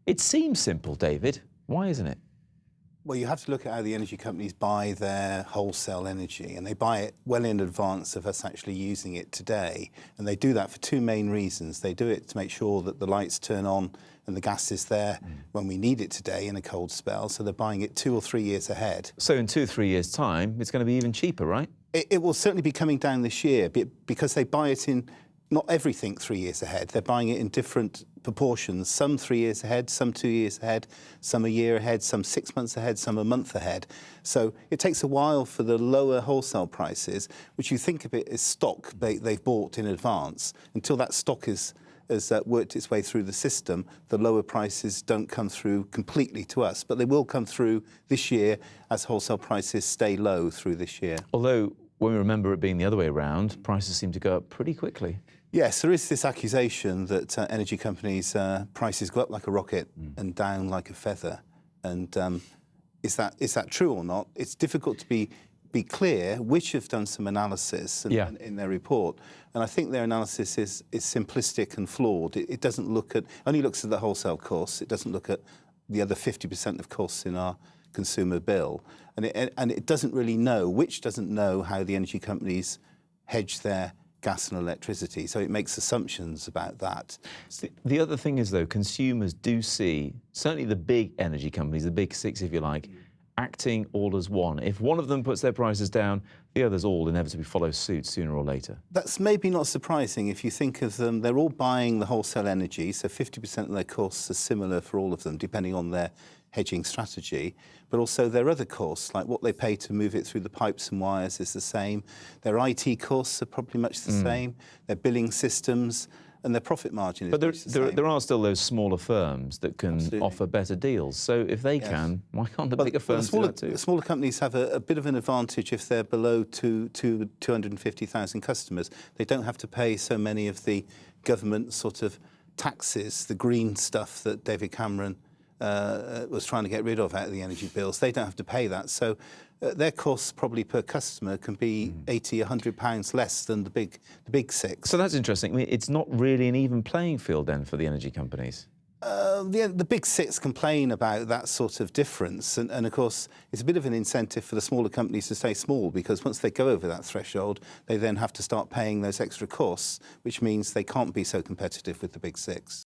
It seems simple, David. Why isn't it? Well, you have to look at how the energy companies buy their wholesale energy, and they buy it well in advance of us actually using it today. And they do that for two main reasons. They do it to make sure that the lights turn on and the gas is there when we need it today in a cold spell. So they're buying it 2 or 3 years ahead. So in 2 or 3 years' time, it's going to be even cheaper, right? It will certainly be coming down this year because they buy it in not everything 3 years ahead. They're buying it in different proportions, some 3 years ahead, some 2 years ahead, some a year ahead, some 6 months ahead, some a month ahead. So it takes a while for the lower wholesale prices, which you think of it as stock they've bought in advance. Until that stock has worked its way through the system, the lower prices don't come through completely to us, but they will come through this year as wholesale prices stay low through this year. Although, when we remember it being the other way around, prices seem to go up pretty quickly. Yes, there is this accusation that energy companies' prices go up like a rocket and down like a feather. And is that true or not? It's difficult to be clear. Which have done some analysis in their report, and I think their analysis is simplistic and flawed. It doesn't look at only looks at the wholesale costs. It doesn't look at the other 50% of costs in our consumer bill, and it doesn't really know. Which doesn't know how the energy companies hedge their gas and electricity, so it makes assumptions about that. The other thing is, though, consumers do see, certainly the big energy companies, the big six, if you like, acting all as one. If one of them puts their prices down, the others all inevitably follow suit sooner or later. That's maybe not surprising if you think of them. They're all buying the wholesale energy, so 50% of their costs are similar for all of them, depending on their hedging strategy, but also their other costs, like what they pay to move it through the pipes and wires is the same. Their IT costs are probably much the same. Their billing systems and their profit margin is but much the same. there are still those smaller firms that can offer better deals. So if they can, why can't the bigger firms do that too? The smaller companies have a bit of an advantage if they're below 250,000 customers. They don't have to pay so many of the government sort of taxes, the green stuff that David Cameron was trying to get rid of out of the energy bills. They don't have to pay that. So their costs probably per customer can be £80, £100 less than the big six. So that's interesting. I mean, it's not really an even playing field then for the energy companies. The big six complain about that sort of difference. And of course, it's a bit of an incentive for the smaller companies to stay small, because once they go over that threshold, they then have to start paying those extra costs, which means they can't be so competitive with the big six.